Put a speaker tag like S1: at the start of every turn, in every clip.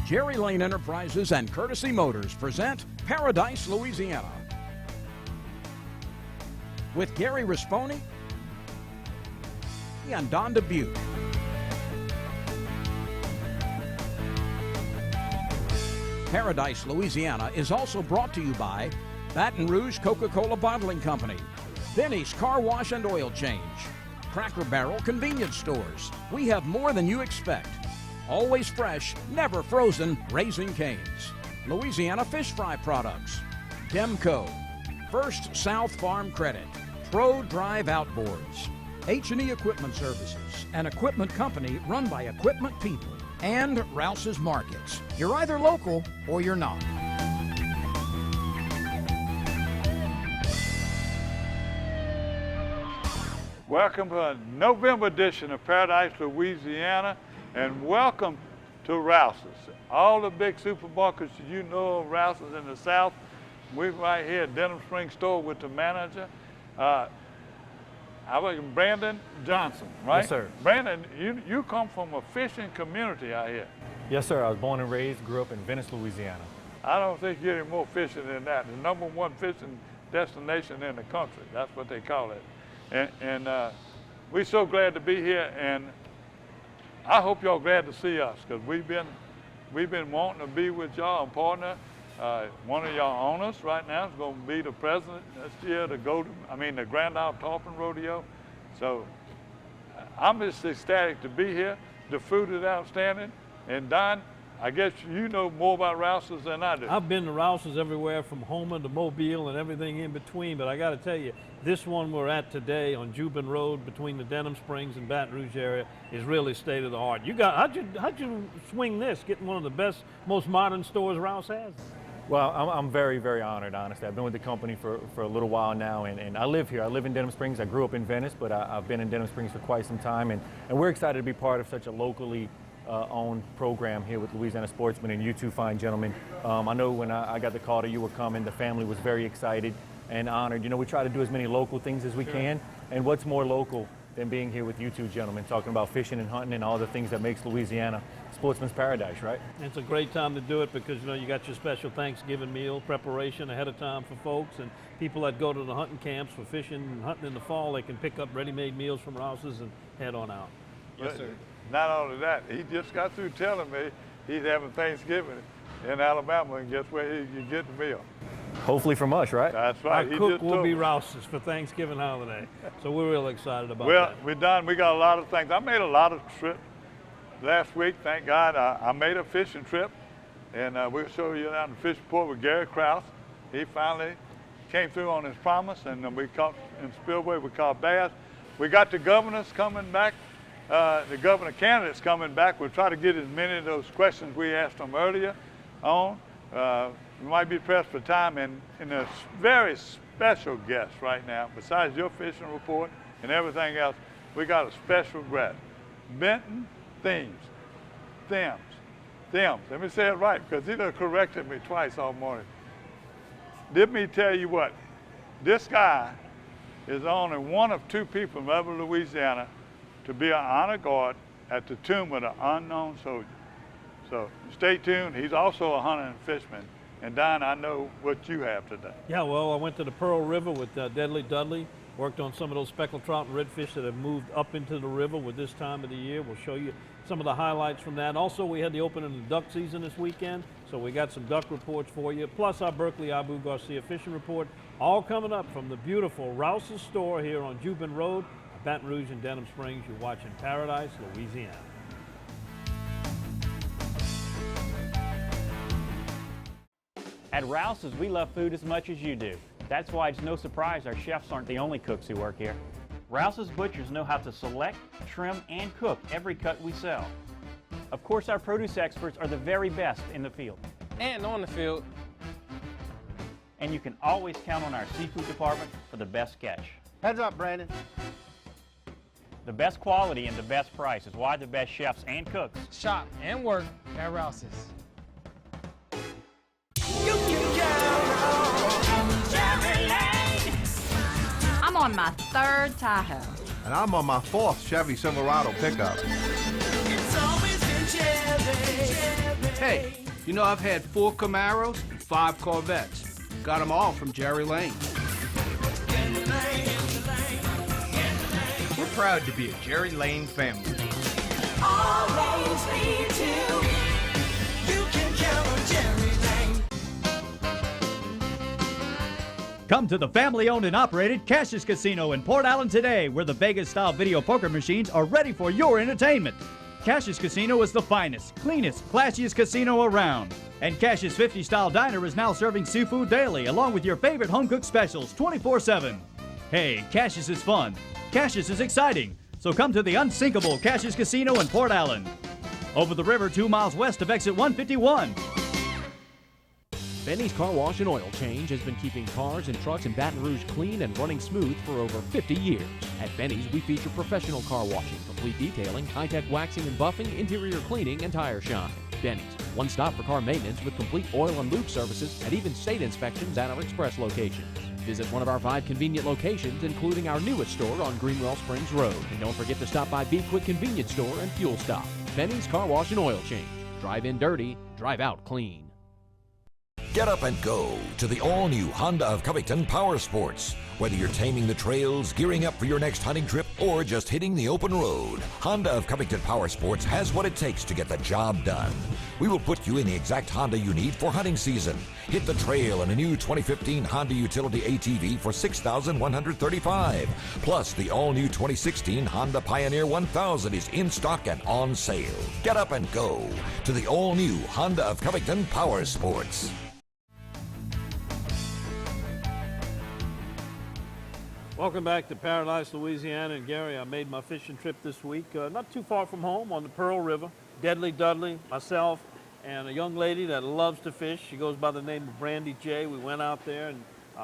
S1: Jerry Lane Enterprises and Courtesy Motors present Paradise, Louisiana. With Gary Risponi and Don Dubuque. Paradise, Louisiana is also brought to you by Baton Rouge Coca-Cola Bottling Company, Benny's Car Wash and Oil Change, Cracker Barrel Convenience Stores. We have more than you expect. Always fresh, never frozen, Raising Cane's. Louisiana Fish Fry Products. Demco. First South Farm Credit. Pro Drive Outboards. H&E Equipment Services, an equipment company run by equipment people. And Rouses Markets. You're either local or you're not.
S2: Welcome to a November edition of Paradise, Louisiana, and welcome to Rouses. All the big supermarkets you know of, Rouses in the South. We're right here at Denham Springs store with the manager. I was Brandon Johnson, right?
S3: Yes, sir.
S2: Brandon, you come from a fishing community out here.
S3: Yes, sir. I was born and raised, grew up in Venice, Louisiana.
S2: I don't think you get any more fishing than that. The #1 fishing destination in the country. That's what they call it. And we're so glad to be here, and I hope y'all glad to see us, because we've been wanting to be with y'all and partner. One of y'all owners right now is going to be the president this year, the Grand Isle Tarpon Rodeo. So I'm just ecstatic to be here. The food is outstanding. And Don, I guess you know more about Rouses than I do.
S4: I've been to Rouses everywhere from Houma to Mobile and everything in between, but I got to tell you, this one we're at today on Juban Road between the Denham Springs and Baton Rouge area is really state of the art. How'd you swing this, getting one of the best, most modern stores Rouse has?
S3: Well, I'm very, very honored, honestly. I've been with the company for a little while now, and I live here. I live in Denham Springs. I grew up in Venice, but I've been in Denham Springs for quite some time, and we're excited to be part of such a locally owned program here with Louisiana Sportsmen and you two fine gentlemen. I know when I got the call that you were coming, the family was very excited and honored. You know, we try to do as many local things as we can, and what's more local than being here with you two gentlemen, talking about fishing and hunting and all the things that makes Louisiana sportsman's paradise, right?
S4: It's a great time to do it because, you know, you got your special Thanksgiving meal preparation ahead of time for folks, and people that go to the hunting camps for fishing and hunting in the fall, they can pick up ready-made meals from Rouses and head on out.
S2: Yes, sir. Not only that, he just got through telling me he's having Thanksgiving in Alabama, and guess where he can get the meal?
S3: Hopefully from us, right?
S2: That's right.
S4: Our cook will be Rouses for Thanksgiving holiday, so we're real excited about that.
S2: Well, we're done. We got a lot of things. I made a lot of trips last week, thank God. I made a fishing trip, and we'll show you down the fish report with Gary Krause. He finally came through on his promise, and we caught in spillway, we caught bass. We got the governors coming back, the governor candidates coming back. We'll try to get as many of those questions we asked them earlier on. We might be pressed for time, and a very special guest right now. Besides your fishing report and everything else, we got a special guest. Benton Thames. Let me say it right, because he done corrected me twice all morning. Let me tell you what, this guy is only one of 2 people in Upper Louisiana to be an honor guard at the Tomb of the Unknown Soldier. So stay tuned. He's also a hunter and fisherman. And Don, I know what you have today.
S4: Yeah, well, I went to the Pearl River with Dudley, worked on some of those speckled trout and redfish that have moved up into the river with this time of the year. We'll show you some of the highlights from that. Also, we had the opening of the duck season this weekend, so we got some duck reports for you, plus our Berkeley Abu Garcia fishing report, all coming up from the beautiful Rouses store here on Juban Road, Baton Rouge and Denham Springs. You're watching Paradise, Louisiana.
S5: At Rouses, we love food as much as you do. That's why it's no surprise our chefs aren't the only cooks who work here. Rouses butchers know how to select, trim, and cook every cut we sell. Of course, our produce experts are the very best in the field.
S6: And on the field.
S5: And you can always count on our seafood department for the best catch.
S6: Heads up, Brandon.
S5: The best quality and the best price is why the best chefs and cooks
S6: shop and work at Rouses.
S7: I'm on my 3rd Tahoe.
S8: And I'm on my 4th Chevy Silverado pickup.
S9: It's always been Chevy.
S8: Hey, you know I've had 4 Camaros and 5 Corvettes. Got them all from Jerry Lane.
S9: We're proud to be a Jerry Lane family.
S10: Always lead to. You can count on Jerry Lane.
S11: Come to the family-owned and operated Cassius Casino in Port Allen today, where the Vegas-style video poker machines are ready for your entertainment. Cassius Casino is the finest, cleanest, classiest casino around. And Cassius 50-style diner is now serving seafood daily, along with your favorite home-cooked specials 24/7. Hey, Cassius is fun. Cassius is exciting. So come to the unsinkable Cassius Casino in Port Allen. Over the river 2 miles west of exit 151.
S12: Benny's Car Wash and Oil Change has been keeping cars and trucks in Baton Rouge clean and running smooth for over 50 years. At Benny's, we feature professional car washing, complete detailing, high-tech waxing and buffing, interior cleaning, and tire shine. Benny's, one stop for car maintenance with complete oil and lube services and even state inspections at our express locations. Visit one of our 5 convenient locations, including our newest store on Greenwell Springs Road. And don't forget to stop by Be Quick Convenience Store and Fuel Stop. Benny's Car Wash and Oil Change. Drive in dirty, drive out clean.
S13: Get up and go to the all-new Honda of Covington Power Sports. Whether you're taming the trails, gearing up for your next hunting trip, or just hitting the open road, Honda of Covington Power Sports has what it takes to get the job done. We will put you in the exact Honda you need for hunting season. Hit the trail in a new 2015 Honda Utility ATV for $6,135. Plus, the all-new 2016 Honda Pioneer 1000 is in stock and on sale. Get up and go to the all-new Honda of Covington Power Sports.
S4: Welcome back to Paradise, Louisiana. And Gary, I made my fishing trip this week, not too far from home on the Pearl River. Dudley, myself, and a young lady that loves to fish. She goes by the name of Brandy J. We went out there and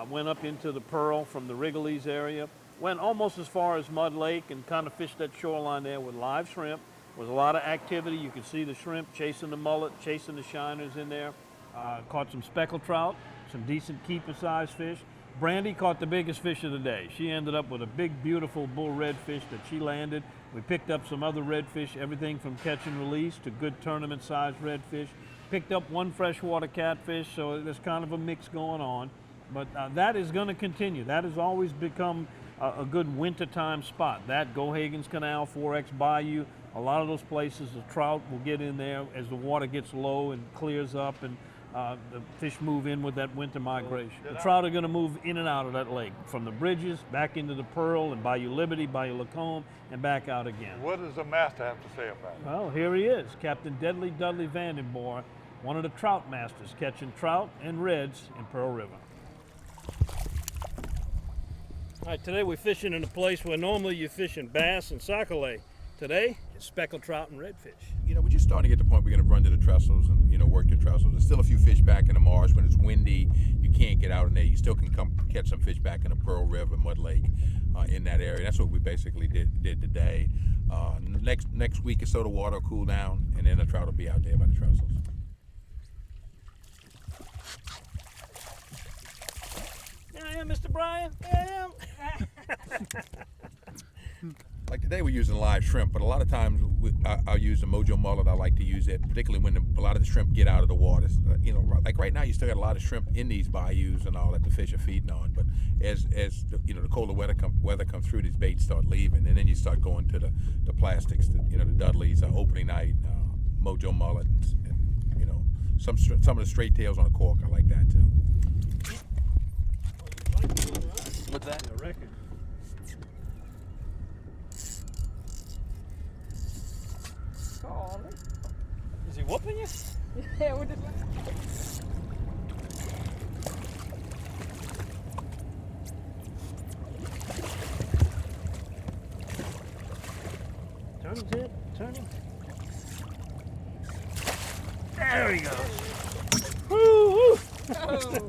S4: went up into the Pearl from the Wrigley's area. Went almost as far as Mud Lake and kind of fished that shoreline there with live shrimp. There was a lot of activity. You could see the shrimp chasing the mullet, chasing the shiners in there. Caught some speckled trout, some decent keeper-sized fish. Brandy caught the biggest fish of the day. She ended up with a big, beautiful bull redfish that she landed. We picked up some other redfish, everything from catch and release to good tournament-sized redfish. Picked up 1 freshwater catfish, so there's kind of a mix going on. But that is going to continue. That has always become a good wintertime spot. That, Gohagen's Canal, 4X Bayou, a lot of those places, the trout will get in there as the water gets low and clears up, and the fish move in with that winter migration. The trout are going to move in and out of that lake, from the bridges back into the Pearl and Bayou Liberty, Bayou Lacombe, and back out again.
S2: What does the master have to say about it?
S4: Well, here he is, Captain Dudley Vandenborre, one of the trout masters, catching trout and reds in Pearl River. All right, today we're fishing in a place where normally you're fishing bass and sac-a-lait. Today, it's speckled trout and redfish.
S14: You know, we're just starting to get to the point we're going to run to the trestles and, work the trestles. There's still a few fish back in the marsh. When it's windy, you can't get out in there. You still can come catch some fish back in the Pearl River, Mud Lake, in that area. That's what we basically did today. Next week or so, the water will cool down, and then the trout will be out there by the trestles.
S4: Here I am, Mr. Bryan. Here I am.
S14: Like today we're using live shrimp, but a lot of times I'll use a mojo mullet. I like to use it, particularly when a lot of the shrimp get out of the water. Like right now you still got a lot of shrimp in these bayous and all that the fish are feeding on. But as the colder weather comes through, these baits start leaving, and then you start going to the plastics, the Dudleys, opening night, mojo mullet, and some of the straight tails on a cork. I like that too.
S4: What's that? A record. Is he whooping you?
S15: Yeah, we're just...
S4: Turn his head, turn him. There he goes. Woo, woo.
S15: Oh.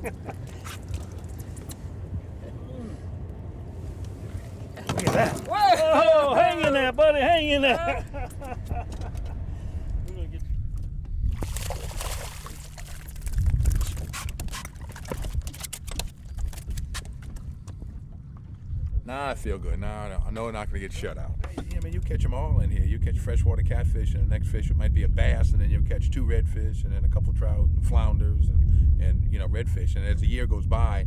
S4: Look at that. Whoa, hang in there, buddy, hang in there.
S14: Nah, I feel good. Nah, I know I'm not going to get shut out.
S4: Yeah,
S14: mean, you catch them all in here. You catch freshwater catfish, and the next fish it might be a bass, and then you'll catch 2 redfish, and then a couple trout, and flounders, and you know, redfish. And as the year goes by,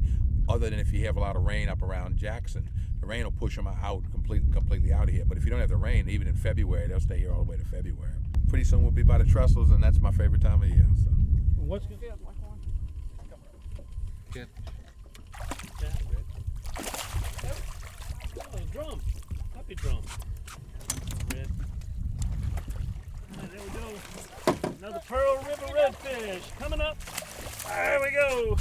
S14: other than if you have a lot of rain up around Jackson, the rain will push them out completely out of here. But if you don't have the rain, even in February, they'll stay here all the way to February. Pretty soon we'll be by the trestles, and that's my favorite time of year. So.
S4: What's going to
S14: Get.
S4: Oh, drum. Puppy drum. Red. There we go. Another Pearl River redfish coming up. There we go.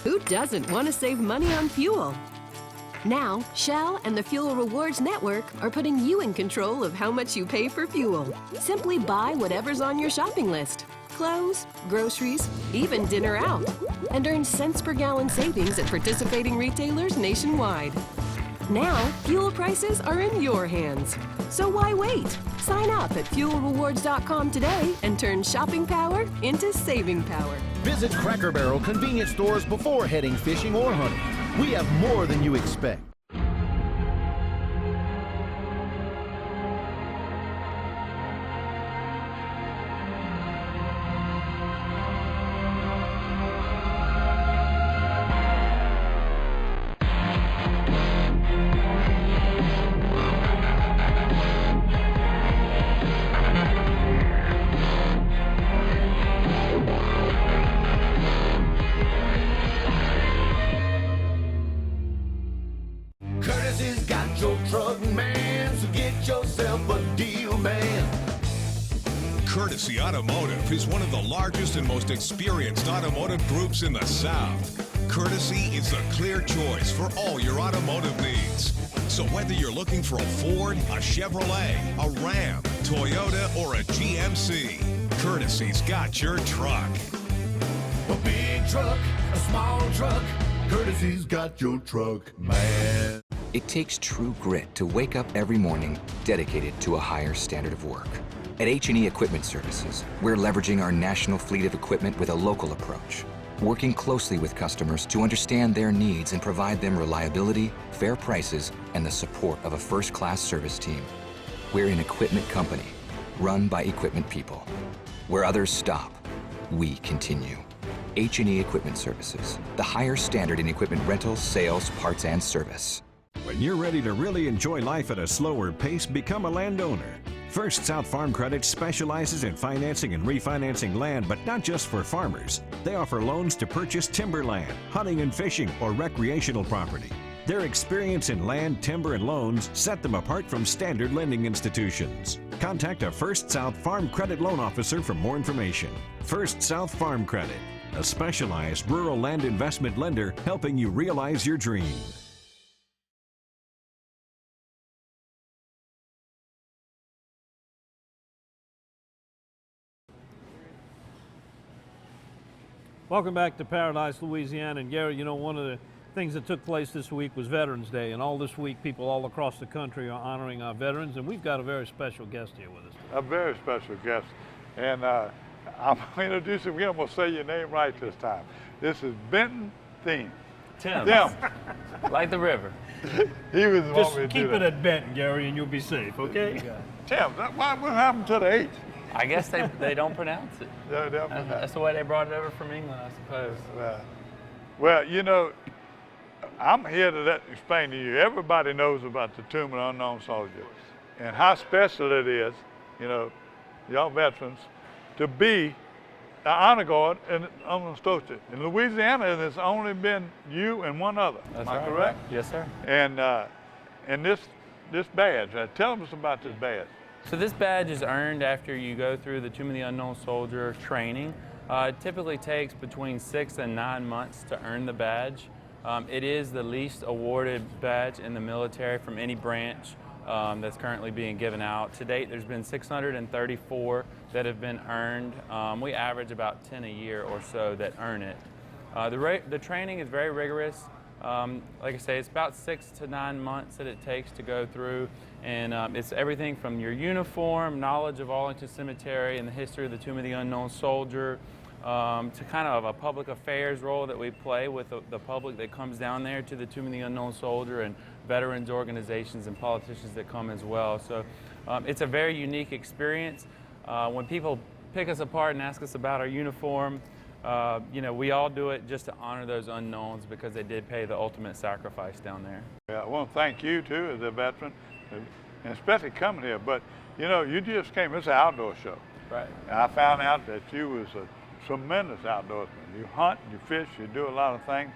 S15: Who doesn't want to save money on fuel? Now, Shell and the Fuel Rewards Network are putting you in control of how much you pay for fuel. Simply buy whatever's on your shopping list. Clothes, groceries, even dinner out. And earn cents per gallon savings at participating retailers nationwide. Now, fuel prices are in your hands. So why wait? Sign up at fuelrewards.com today and turn shopping power into saving power.
S16: Visit Cracker Barrel convenience stores before heading fishing or hunting. We have more than you expect.
S17: Courtesy Automotive is one of the largest and most experienced automotive groups in the South. Courtesy is the clear choice for all your automotive needs. So whether you're looking for a Ford, a Chevrolet, a Ram, Toyota, or a GMC, Courtesy's got your truck.
S18: A big truck, a small truck, Courtesy's got your truck, man.
S19: It takes true grit to wake up every morning dedicated to a higher standard of work. At H&E Equipment Services, we're leveraging our national fleet of equipment with a local approach, working closely with customers to understand their needs and provide them reliability, fair prices, and the support of a first-class service team. We're an equipment company, run by equipment people. Where others stop, we continue. H&E Equipment Services, the higher standard in equipment rentals, sales, parts, and service.
S20: When you're ready to really enjoy life at a slower pace, become a landowner. First South Farm Credit specializes in financing and refinancing land, but not just for farmers. They offer loans to purchase timberland, hunting and fishing, or recreational property. Their experience in land, timber, and loans set them apart from standard lending institutions. Contact a First South Farm Credit loan officer for more information. First South Farm Credit, a specialized rural land investment lender helping you realize your dream.
S4: Welcome back to Paradise, Louisiana. And Gary, you know, one of the things that took place this week was Veterans Day. And all this week, people all across the country are honoring our veterans. And we've got a very special guest here with us.
S2: A very special guest. And I'm going to introduce him again. I'm going to say your name right this time. This is Benton Thames.
S21: Tim.
S2: Tim.
S21: Like the river.
S2: He was the
S4: Just
S2: one
S4: keep it at Benton, Gary, and you'll be safe, okay?
S2: Tim, what happened to the H?
S21: I guess they don't pronounce it. That's the way they brought it over from England, I suppose.
S2: Well, you know, I'm here to explain to you. Everybody knows about the Tomb of the Unknown Soldier and how special it is, you know, y'all veterans, to be the honor guard in unknown soldier. In Louisiana, there's only been you and one other.
S21: That's
S2: Am I
S21: right.
S2: correct?
S21: Yes, sir.
S2: And this badge. Tell us about this badge.
S21: So this badge is earned after you go through the Tomb of the Unknown Soldier training. It typically takes between 6 and 9 months to earn the badge. It is the least awarded badge in the military from any branch that's currently being given out. To date, there's been 634 that have been earned. We average about 10 a year or so that earn it. The training is very rigorous. Like I say, it's about 6 to 9 months that it takes to go through, and it's everything from your uniform, knowledge of Arlington Cemetery and the history of the Tomb of the Unknown Soldier, to kind of a public affairs role that we play with the public that comes down there, to the Tomb of the Unknown Soldier and veterans organizations and politicians that come as well. So it's a very unique experience. When people pick us apart and ask us about our uniform, we all do it just to honor those unknowns because they did pay the ultimate sacrifice down there.
S2: Yeah, I want to thank you too as a veteran, and especially coming here. But you just came. It's an outdoor show.
S21: Right.
S2: And I found out that you was a tremendous outdoorsman. You hunt, you fish, you do a lot of things.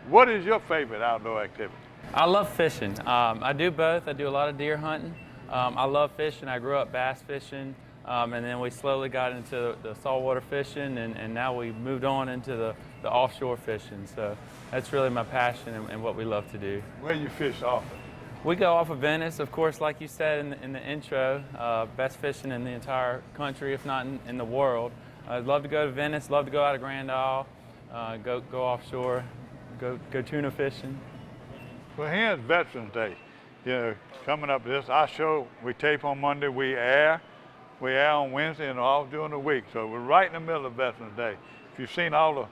S2: What is your favorite outdoor activity?
S21: I love fishing. I do both. I do a lot of deer hunting. I love fishing. I grew up bass fishing. And then we slowly got into the saltwater fishing, and now we moved on into the offshore fishing. So that's really my passion and what we love to do.
S2: Where you fish often?
S21: We go off of Venice, of course, like you said in the intro, best fishing in the entire country, if not in the world. I'd love to go to Venice, love to go out of Grand Isle, go offshore, go tuna fishing.
S2: Well, here's Veterans Day. Coming up this, our show, we tape on Monday, we air on Wednesday and off during the week. So we're right in the middle of Veterans Day. If you've seen all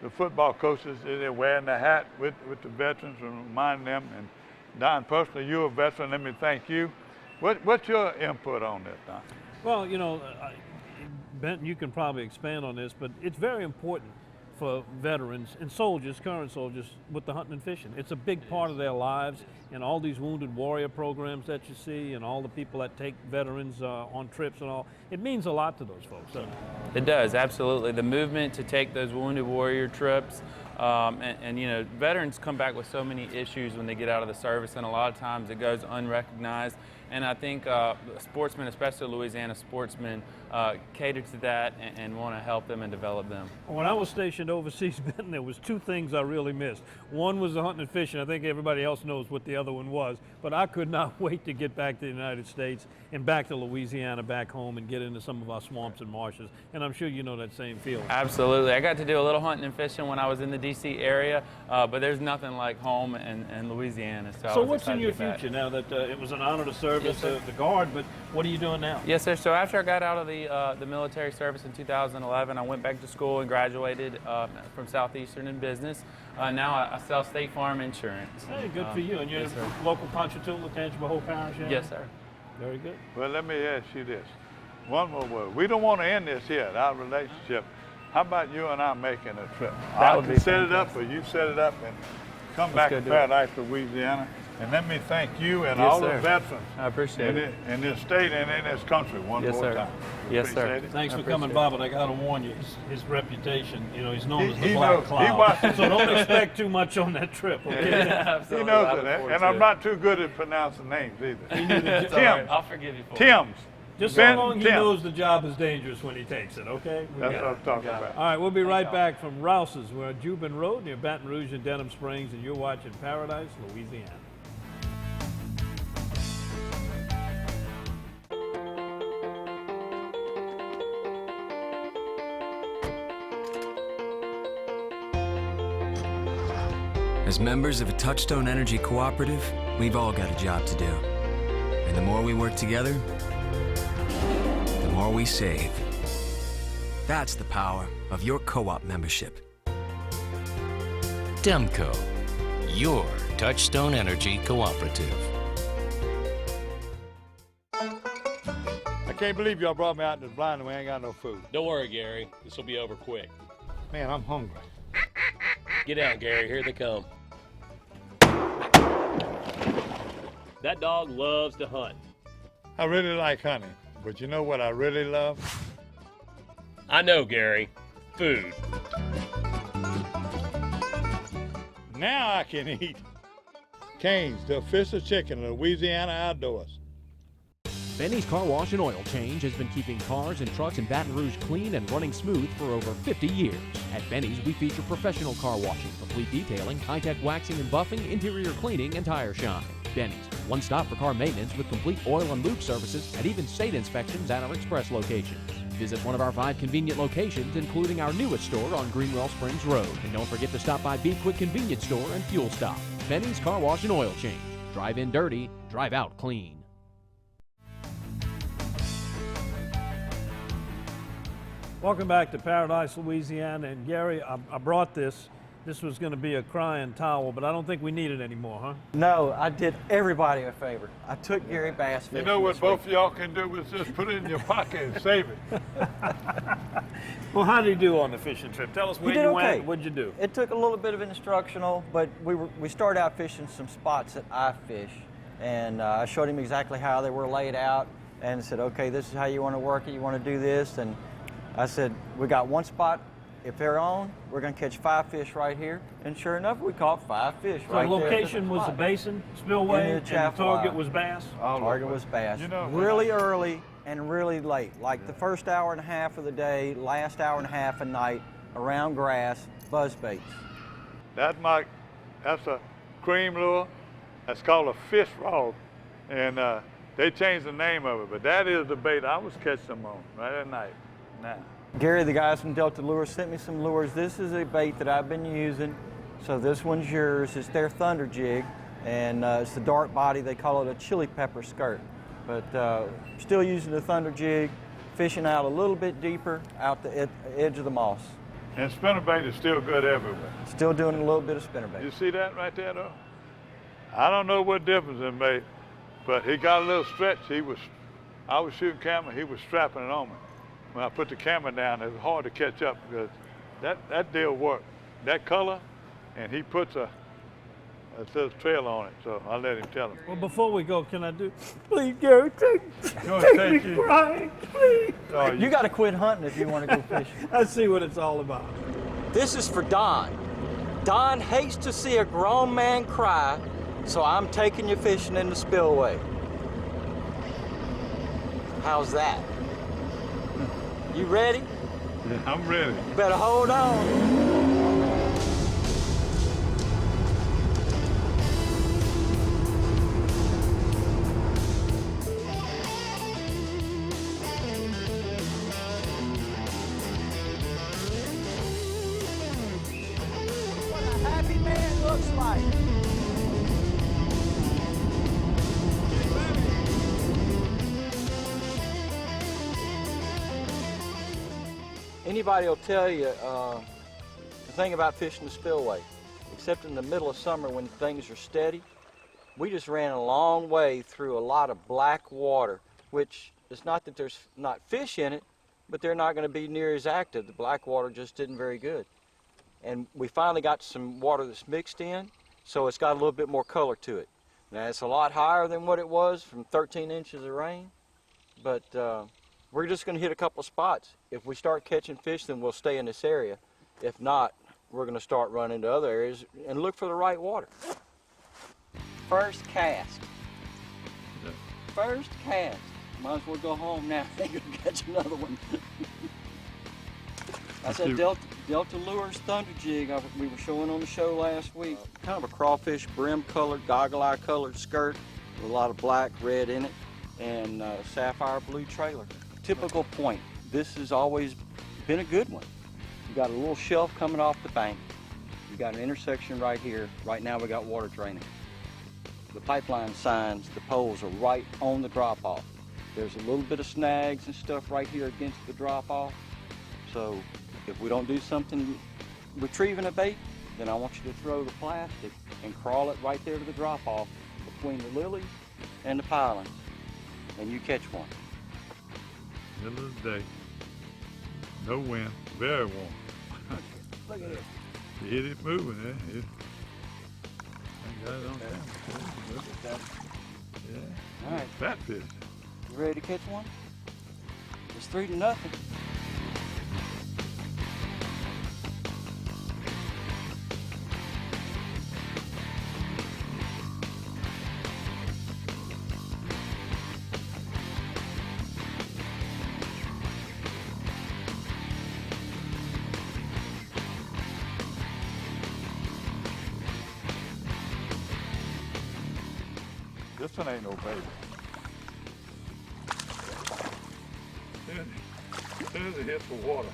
S2: the football coaches, they're wearing the hat with the veterans and reminding them. And Don, personally, you're a veteran. Let me thank you. What's your input on this, Don?
S4: Well, Benton, you can probably expand on this, but it's very important for veterans and soldiers, current soldiers, with the hunting and fishing. It's a big part of their lives, and all these wounded warrior programs that you see and all the people that take veterans on trips and all, it means a lot to those folks.
S21: It does, absolutely. The movement to take those wounded warrior trips, and veterans come back with so many issues when they get out of the service, and a lot of times it goes unrecognized. And I think sportsmen, especially Louisiana sportsmen, cater to that and want to help them and develop them.
S4: When I was stationed overseas, Benton, there was two things I really missed. One was the hunting and fishing. I think everybody else knows what the other one was. But I could not wait to get back to the United States and back to Louisiana, back home, and get into some of our swamps and marshes. And I'm sure you know that same feeling.
S21: Absolutely. I got to do a little hunting and fishing when I was in the D.C. area, but there's nothing like home and Louisiana. So
S4: what's in your future now that it was an honor to serve as the Guard, but what are you doing now?
S21: Yes, sir. So after I got out of the military service in 2011, I went back to school and graduated from Southeastern in business. Now I sell State Farm insurance.
S4: Hey, good for you. And you're local Ponchatoula, Tangipahoa Parish?
S21: Yes, sir.
S4: Very good.
S2: Well, let me ask you this. One more word. We don't want to end this here, our relationship. How about you and I making a trip? I can set it up, or you set it up, and come back to Paradise, Louisiana. And let me thank you and all the veterans.
S21: I appreciate it.
S2: In this state and in this country one more time.
S21: Yes, sir.
S4: Thanks for coming by, but I got to warn you, his reputation, he's known as the Black Cloud. So don't expect too much on that trip, okay?
S2: He knows it, and I'm not too good at pronouncing names either.
S21: Tim. I'll forgive you for
S2: Tim's.
S4: Just so long he knows the job is dangerous when he takes it, okay?
S2: That's what I'm talking about.
S4: All right, we'll be right back from Rouses. We're at Jubin Road near Baton Rouge and Denham Springs, and you're watching Paradise, Louisiana.
S1: As members of a Touchstone Energy cooperative, we've all got a job to do. And the more we work together, the more we save. That's the power of your co-op membership.
S22: Demco, your Touchstone Energy cooperative.
S2: I can't believe y'all brought me out to the blind and we ain't got no food.
S23: Don't worry, Gary. This will be over quick.
S2: Man, I'm hungry.
S23: Get out, Gary. Here they come. That dog loves to hunt.
S2: I really like hunting, but you know what I really love?
S23: I know, Gary. Food.
S2: Now I can eat. Cane's, the official chicken of Louisiana outdoors.
S12: Benny's Car Wash and Oil Change has been keeping cars and trucks in Baton Rouge clean and running smooth for over 50 years. At Benny's, we feature professional car washing, complete detailing, high-tech waxing and buffing, interior cleaning, and tire shine. Benny's, one stop for car maintenance with complete oil and lube services and even state inspections at our express locations. Visit one of our 5 convenient locations, including our newest store on Greenwell Springs Road. And don't forget to stop by Be Quick Convenience Store and Fuel Stop. Benny's Car Wash and Oil Change. Drive in dirty, drive out clean.
S4: Welcome back to Paradise, Louisiana. And Gary, I brought this. This was going to be a crying towel, but I don't think we need it anymore, huh?
S3: No, I did everybody a favor. I took Gary bass fishing.
S2: You know what both of y'all can do is just put it in your pocket and save it.
S4: Well, how did you do on the fishing trip? Tell us where you went. What'd you do?
S3: It took a little bit of instructional, but we started out fishing some spots that I fish, and I showed him exactly how they were laid out, and said, okay, this is how you want to work it. You want to do this, and I said, we got one spot. If they're on, we're going to catch 5 fish right here. And sure enough, we caught 5 fish right there.
S4: So the location was the Basin, spillway, and the target was bass?
S3: Target was bass. You know, really early and really late. Like the first hour and a half of the day, last hour and a half at night, around grass, buzz baits.
S2: That's a cream lure. That's called a fish rod. And they changed the name of it, but that is the bait I was catching them on right at night. Now.
S3: Gary, the guys from Delta Lures, sent me some lures. This is a bait that I've been using. So this one's yours. It's their thunder jig, and it's the dart body. They call it a chili pepper skirt. But still using the thunder jig, fishing out a little bit deeper out the edge of the moss.
S2: And spinnerbait is still good everywhere.
S3: Still doing a little bit of spinnerbait.
S2: You see that right there, though? I don't know what difference it made, but he got a little stretch. I was shooting camera, he was strapping it on me. When I put the camera down, it was hard to catch up because that deal worked. That color, and he puts it says trail on it, so I let him tell him.
S4: Well, before we go, can I do, please, Gary, take me crying, please.
S2: Oh,
S3: you got to quit hunting if you want to go fishing.
S4: I see what it's all about.
S3: This is for Don. Don hates to see a grown man cry, so I'm taking you fishing in the spillway. How's that? You ready?
S2: Yeah, I'm ready.
S3: Better hold on. What a happy man looks like. Anybody will tell you the thing about fishing the spillway, except in the middle of summer when things are steady, we just ran a long way through a lot of black water, which it's not that there's not fish in it, but they're not going to be near as active. The black water just isn't very good. And we finally got some water that's mixed in, so it's got a little bit more color to it. Now it's a lot higher than what it was from 13 inches of rain, but we're just going to hit a couple of spots. If we start catching fish, then we'll stay in this area. If not, we're going to start running to other areas and look for the right water. First cast. First cast. Might as well go home now. I think we'll catch another one. That's a Delta Lures Thunder Jig we were showing on the show last week. Kind of a crawfish brim colored, goggle eye colored skirt with a lot of black, red in it, and sapphire blue trailer. Typical point. This has always been a good one. You got a little shelf coming off the bank. You got an intersection right here. Right now we got water draining. The pipeline signs, the poles are right on the drop-off. There's a little bit of snags and stuff right here against the drop-off. So if we don't do something retrieving a bait, then I want you to throw the plastic and crawl it right there to the drop-off between the lilies and the pilings, and you catch one.
S2: Middle of the day, no wind, very warm.
S3: Look at it.
S2: You hit it moving, eh? I got it on camera.
S3: Look at that.
S2: Yeah.
S3: All right.
S2: Fat fish.
S3: You ready to catch one? It's 3-0.
S2: This one ain't no baby. There's a hit for water.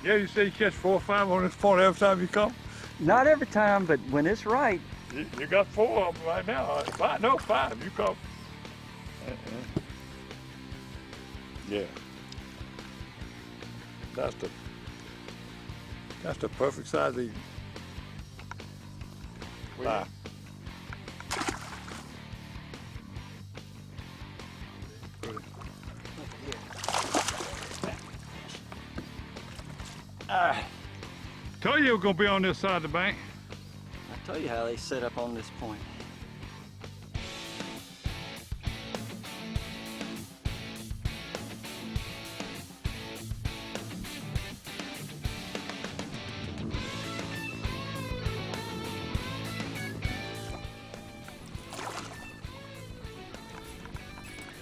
S2: Yeah, you say you catch 4 or 5 on this point every time you come?
S3: Not every time, but when it's right.
S2: You got 4 of them right now. 5, no, 5. You come. Yeah. That's the perfect size eating. Bye. Told you it was gonna be on this side of the bank.
S3: I tell you how they set up on this point.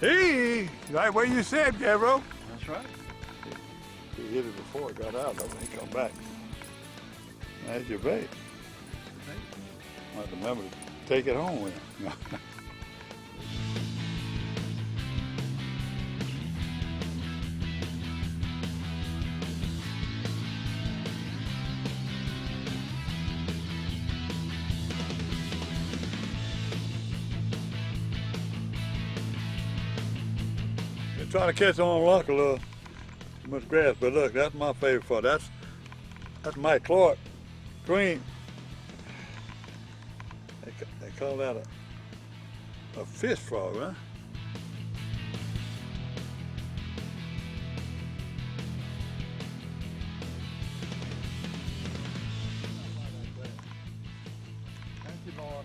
S2: Hey, right where you said, Gabriel.
S3: That's right.
S2: He hit it before it got out, though. He come back. That's your bait. I have to remember to take it home with him. Trying to catch on luck a little too much grass, but look, that's my favorite part. That's Mike Clark green. They call that a fish frog, huh? Thank you, boy.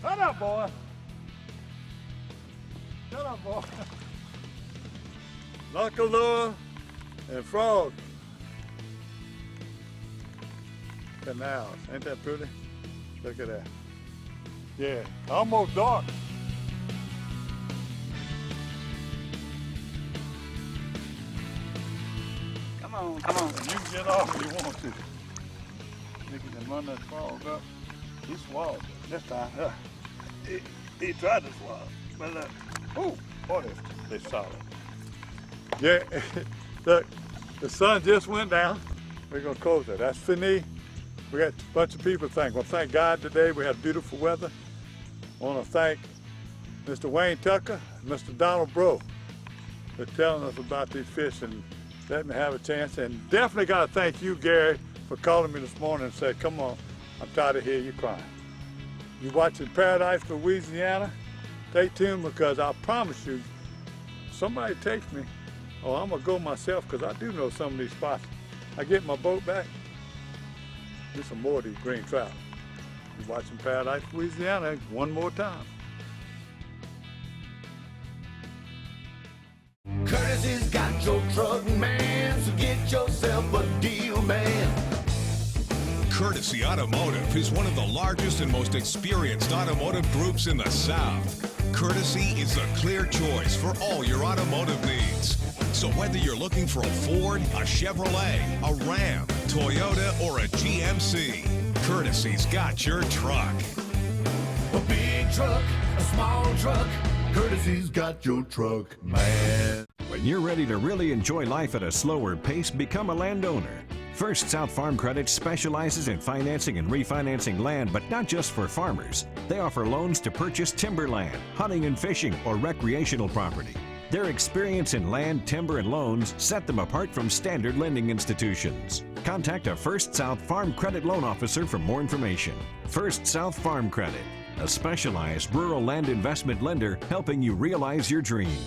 S2: Shut up, boy. Shut up, boy. Lockalure and frog. Canals. Ain't that pretty? Look at that. Yeah, almost dark.
S3: Come on, come on.
S2: And you can get off if you want to. You can run that frog up. He swallowed it this time. He tried to swallow, but look. Oh, boy, they're solid. Yeah, look, the sun just went down. We're gonna close it. That's fini. We got a bunch of people to thank. Well, thank God today. We had beautiful weather. I want to thank Mr. Wayne Tucker and Mr. Donald Bro for telling us about these fish and letting me have a chance. And definitely got to thank you, Gary, for calling me this morning and saying, come on, I'm tired of hearing you crying. You watching Paradise, Louisiana? Stay tuned because I promise you, somebody takes me, oh, I'm gonna go myself because I do know some of these spots. I get my boat back, get some more of these green trout. You're watching Paradise, Louisiana one more time.
S18: Courtesy's got your truck, man, so get yourself a deal, man.
S17: Courtesy Automotive is one of the largest and most experienced automotive groups in the South. Courtesy is the clear choice for all your automotive needs. So whether you're looking for a Ford, a Chevrolet, a Ram, Toyota, or a GMC, Courtesy's got your truck.
S18: A big truck, a small truck, Courtesy's got your truck, man.
S20: When you're ready to really enjoy life at a slower pace, become a landowner. First South Farm Credit specializes in financing and refinancing land, but not just for farmers. They offer loans to purchase timberland, hunting and fishing, or recreational property. Their experience in land, timber, and loans set them apart from standard lending institutions. Contact a First South Farm Credit loan officer for more information. First South Farm Credit, a specialized rural land investment lender helping you realize your dream.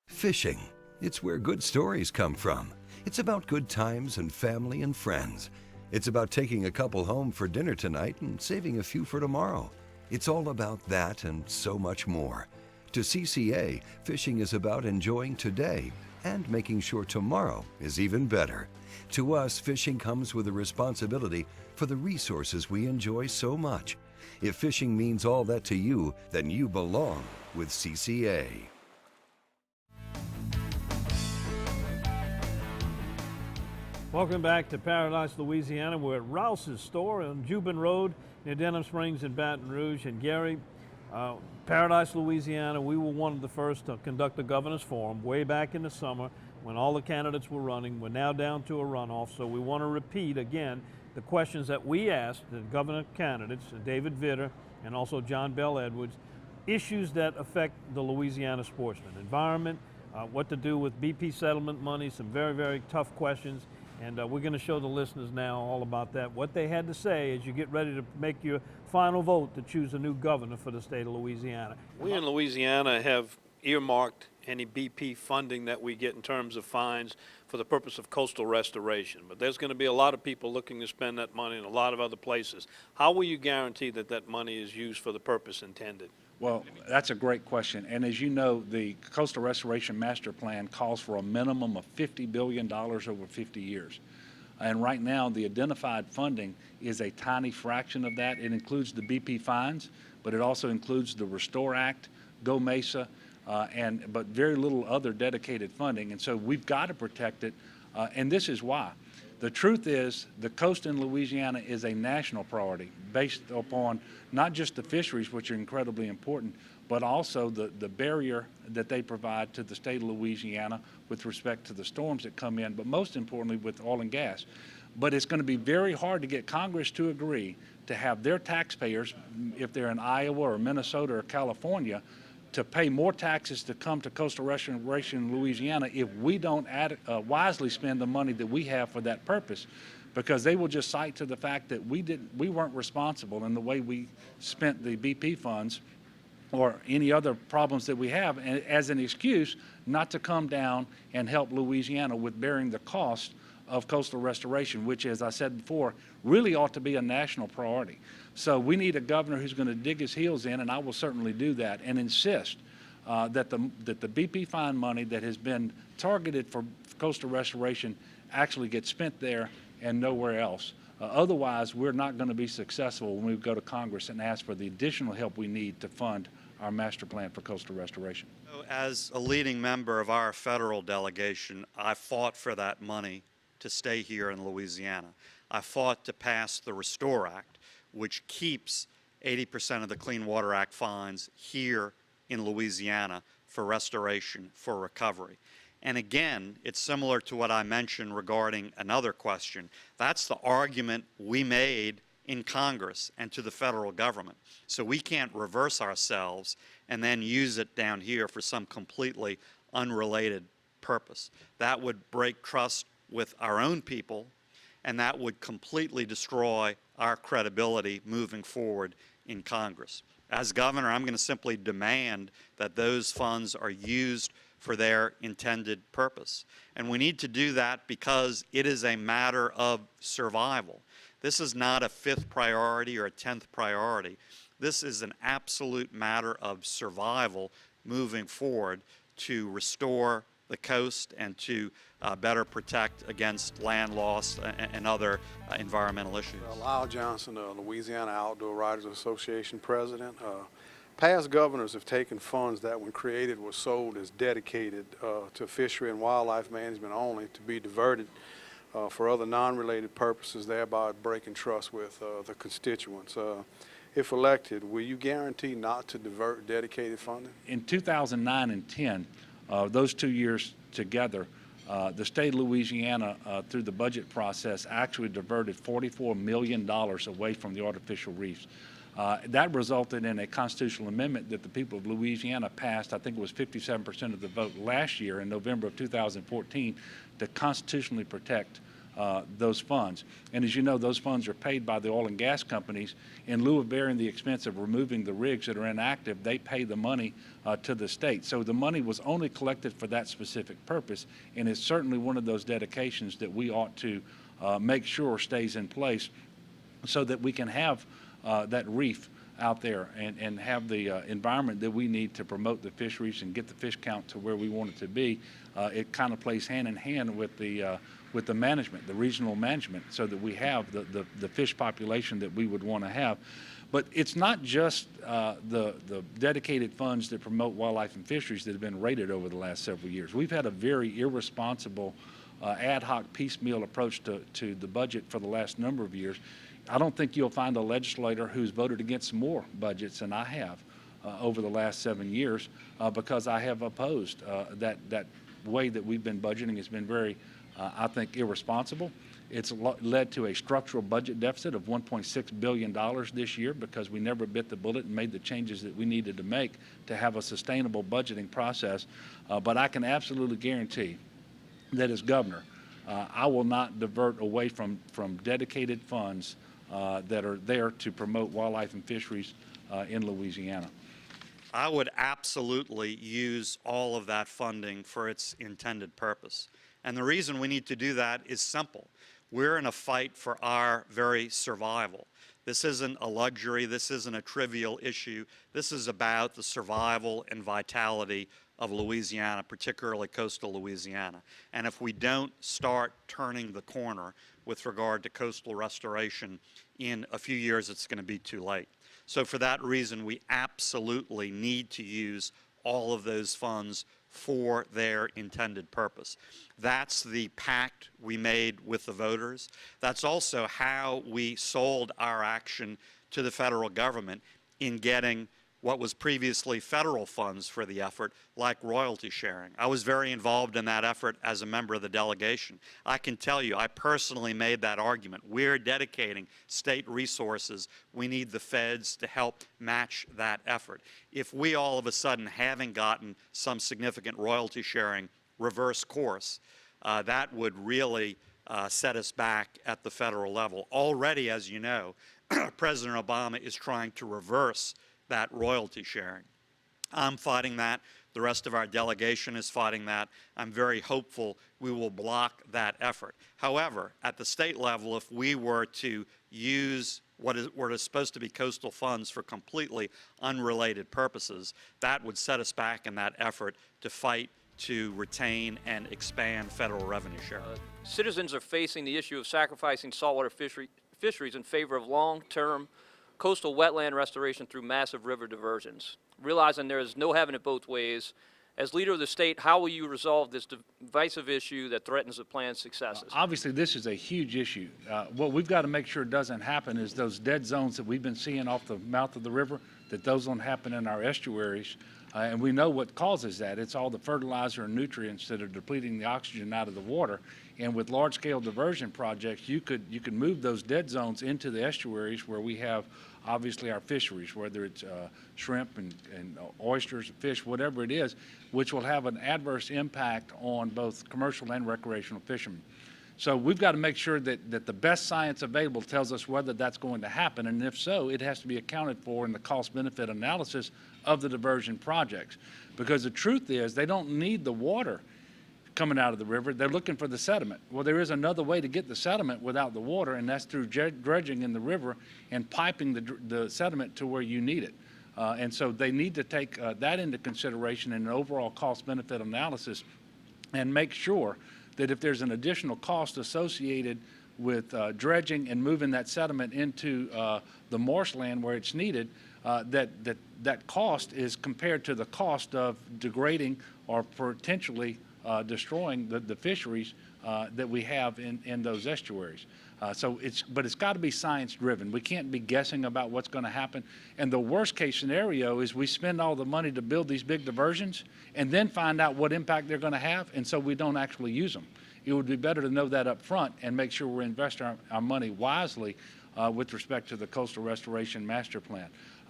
S5: Fishing. It's where good stories come from. It's about good times and family and friends. It's about taking a couple home for dinner tonight and saving a few for tomorrow. It's all about that and so much more. To CCA, fishing is about enjoying today and making sure tomorrow is even better. To us, fishing comes with a responsibility for the resources we enjoy so much. If fishing means all that to you, then you belong with CCA.
S4: Welcome back to Paradise, Louisiana. We're at Rouses store on Jubin Road near Denham Springs in Baton Rouge. And Gary, Paradise, Louisiana, we were one of the first to conduct the Governor's Forum way back in the summer when all the candidates were running. We're now down to a runoff, so we want to repeat again the questions that we asked the governor candidates, David Vitter and also John Bell Edwards. issues that affect the Louisiana sportsman. Environment, what to do with BP settlement money, some very, very tough questions. And we're going to show the listeners now all about that, what they had to say as you get ready to make your final vote to choose a new governor for the state of Louisiana.
S6: We in Louisiana have earmarked any BP funding that we get in terms of fines for the purpose of coastal restoration. But there's going to be a lot of people looking to spend that money in a lot of other places. How will you guarantee that that money is used for the purpose intended?
S7: Well, that's a great question. And as you know, the Coastal Restoration Master Plan calls for a minimum of $50 billion over 50 years. And right now, the identified funding is a tiny fraction of that. It includes the BP fines, but it also includes the Restore Act, Go Mesa, but very little other dedicated funding. And so we've got to protect it, and this is why. The truth is, the coast in Louisiana is a national priority based upon not just the fisheries, which are incredibly important, but also the barrier that they provide to the state of Louisiana with respect to the storms that come in, but most importantly with oil and gas. But it's going to be very hard to get Congress to agree to have their taxpayers, if they're in Iowa or Minnesota or California, to pay more taxes to come to coastal restoration in Louisiana if we don't wisely spend the money that we have for that purpose, because they will just cite to the fact that we weren't responsible in the way we spent the BP funds or any other problems that we have, and as an excuse not to come down and help Louisiana with bearing the cost of coastal restoration, which, as I said before, really ought to be a national priority. So we need a governor who's going to dig his heels in, and I will certainly do that, and insist that the BP fine money that has been targeted for coastal restoration actually gets spent there and nowhere else. Otherwise, we're not going to be successful when we go to Congress and ask for the additional help we need to fund our master plan for coastal restoration.
S8: As a leading member of our federal delegation, I fought for that money to stay here in Louisiana. I fought to pass the Restore Act, which keeps 80% of the Clean Water Act fines here in Louisiana for restoration, for recovery. And again, it's similar to what I mentioned regarding another question. That's the argument we made in Congress and to the federal government. So we can't reverse ourselves and then use it down here for some completely unrelated purpose. That would break trust with our own people, and that would completely destroy our credibility moving forward in Congress. As governor, I'm going to simply demand that those funds are used for their intended purpose. And we need to do that because it is a matter of survival. This is not a 5th priority or a 10th priority. This is an absolute matter of survival moving forward to restore the coast and to better protect against land loss and other environmental issues.
S24: Lyle Johnson, Louisiana Outdoor Writers Association president. Past governors have taken funds that when created were sold as dedicated to fishery and wildlife management only to be diverted for other non-related purposes, thereby breaking trust with the constituents. If elected, will you guarantee not to divert dedicated funding?
S7: In 2009 and 10, those 2 years together, the state of Louisiana, through the budget process, actually diverted $44 million away from the artificial reefs. That resulted in a constitutional amendment that the people of Louisiana passed. I think it was 57% of the vote last year in November of 2014 to constitutionally protect those funds. And as you know, those funds are paid by the oil and gas companies. In lieu of bearing the expense of removing the rigs that are inactive, they pay the money to the state. So the money was only collected for that specific purpose, and it's certainly one of those dedications that we ought to make sure stays in place so that we can have that reef out there and have the environment that we need to promote the fisheries and get the fish count to where we want it to be. It kind of plays hand in hand with the management, the regional management, so that we have the fish population that we would want to have. But it's not just the dedicated funds that promote wildlife and fisheries that have been raided over the last several years. We've had a very irresponsible ad hoc piecemeal approach to the budget for the last number of years. I don't think you'll find a legislator who's voted against more budgets than I have over the last 7 years because I have opposed that way that we've been budgeting has been very, I think, irresponsible. It's led to a structural budget deficit of $1.6 billion this year because we never bit the bullet and made the changes that we needed to make to have a sustainable budgeting process. But I can absolutely guarantee that as governor, I will not divert away from dedicated funds that are there to promote wildlife and fisheries in Louisiana.
S8: I would absolutely use all of that funding for its intended purpose. And the reason we need to do that is simple. We're in a fight for our very survival. This isn't a luxury. This isn't a trivial issue. This is about the survival and vitality of Louisiana, particularly coastal Louisiana. And if we don't start turning the corner with regard to coastal restoration, in a few years it's going to be too late. So for that reason, we absolutely need to use all of those funds for their intended purpose. That's the pact we made with the voters. That's also how we sold our action to the federal government in getting what was previously federal funds for the effort, like royalty sharing. I was very involved in that effort as a member of the delegation. I can tell you, I personally made that argument. We're dedicating state resources. We need the feds to help match that effort. If we all of a sudden haven't gotten some significant royalty sharing reverse course, that would really set us back at the federal level. Already, as you know, President Obama is trying to reverse that royalty sharing. I'm fighting that. The rest of our delegation is fighting that. I'm very hopeful we will block that effort. However, at the state level, if we were to use what is supposed to be coastal funds for completely unrelated purposes, that would set us back in that effort to fight to retain and expand federal revenue share.
S9: Citizens are facing the issue of sacrificing saltwater fisheries in favor of long-term coastal wetland restoration through massive river diversions. Realizing there is no having it both ways, as leader of the state, how will you resolve this divisive issue that threatens the plan's successes?
S7: Obviously, this is a huge issue. What we've got to make sure doesn't happen is those dead zones that we've been seeing off the mouth of the river, that those don't happen in our estuaries. And we know what causes that. It's all the fertilizer and nutrients that are depleting the oxygen out of the water. And with large-scale diversion projects, you could move those dead zones into the estuaries where we have obviously our fisheries, whether it's shrimp and oysters, fish, whatever it is, which will have an adverse impact on both commercial and recreational fishermen. So we've got to make sure that the best science available tells us whether that's going to happen, and if so, it has to be accounted for in the cost-benefit analysis of the diversion projects. Because the truth is, they don't need the water coming out of the river. They're looking for the sediment. Well, there is another way to get the sediment without the water, and that's through dredging in the river and piping the sediment to where you need it. And so they need to take that into consideration in an overall cost-benefit analysis and make sure that if there's an additional cost associated with dredging and moving that sediment into the marshland where it's needed, that cost is compared to the cost of degrading or potentially destroying the fisheries that we have in those estuaries. But it's got to be science-driven. We can't be guessing about what's going to happen. And the worst-case scenario is we spend all the money to build these big diversions and then find out what impact they're going to have, and so we don't actually use them. It would be better to know that up front and make sure we're investing our money wisely with respect to the Coastal Restoration Master Plan.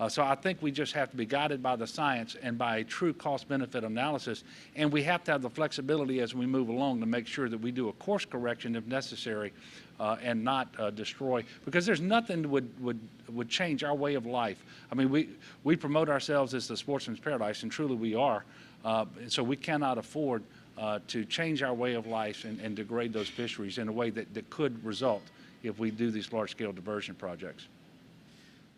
S7: So I think we just have to be guided by the science and by a true cost-benefit analysis, and we have to have the flexibility as we move along to make sure that we do a course correction if necessary and not destroy, because there's nothing that would change our way of life. I mean, we promote ourselves as the sportsman's paradise, and truly we are, so we cannot afford to change our way of life and degrade those fisheries in a way that could result if we do these large-scale diversion projects.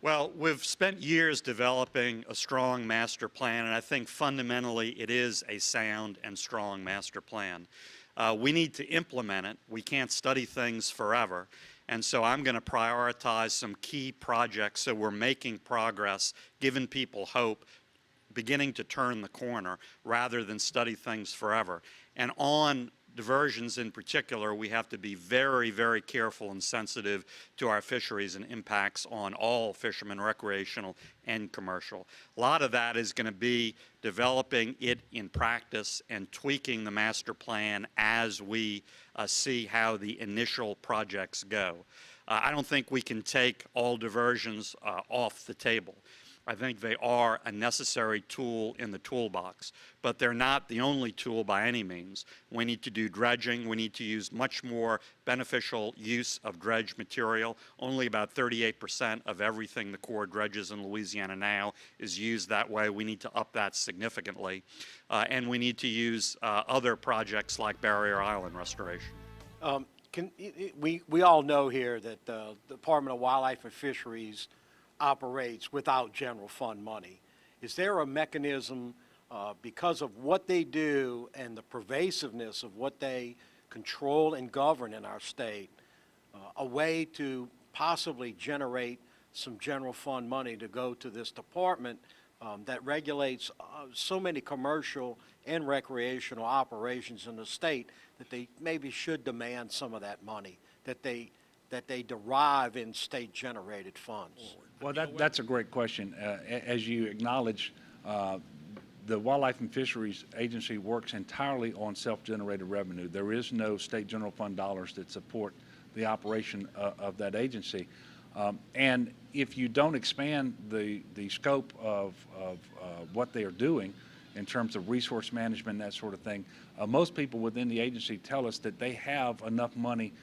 S8: Well, we've spent years developing a strong master plan, and I think fundamentally it is a sound and strong master plan. We need to implement it. We can't study things forever, and so I'm going to prioritize some key projects so we're making progress, giving people hope, beginning to turn the corner rather than study things forever. And on diversions in particular, we have to be very, very careful and sensitive to our fisheries and impacts on all fishermen, recreational and commercial. A lot of that is going to be developing it in practice and tweaking the master plan as we see how the initial projects go. I don't think we can take all diversions off the table. I think they are a necessary tool in the toolbox, but they're not the only tool by any means. We need to do dredging. We need to use much more beneficial use of dredge material. Only about 38% of everything the Corps dredges in Louisiana now is used that way. We need to up that significantly. And we need to use other projects like Barrier Island restoration.
S10: We all know here that the Department of Wildlife and Fisheries operates without general fund money. Is there a mechanism, because of what they do and the pervasiveness of what they control and govern in our state, a way to possibly generate some general fund money to go to this department that regulates so many commercial and recreational operations in the state that they maybe should demand some of that money that they derive in state-generated funds?
S7: Well, that's a great question. As you acknowledge, the Wildlife and Fisheries Agency works entirely on self-generated revenue. There is no state general fund dollars that support the operation of that agency. And if you don't expand the scope of what they are doing in terms of resource management and that sort of thing, most people within the agency tell us that they have enough money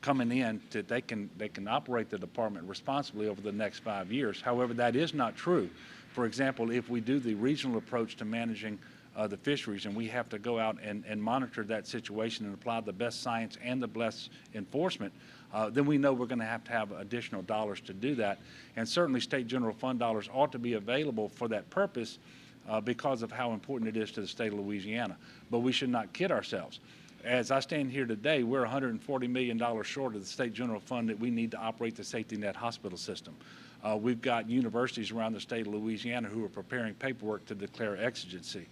S7: coming in that they can operate the department responsibly over the next 5 years. However, that is not true. For example, if we do the regional approach to managing the fisheries and we have to go out and monitor that situation and apply the best science and the best enforcement, then we know we're going to have additional dollars to do that. And certainly state general fund dollars ought to be available for that purpose because of how important it is to the state of Louisiana. But we should not kid ourselves. As I stand here today, we're $140 million short of the state general fund that we need to operate the safety net hospital system. We've got universities around the state of Louisiana who are preparing paperwork to declare exigency.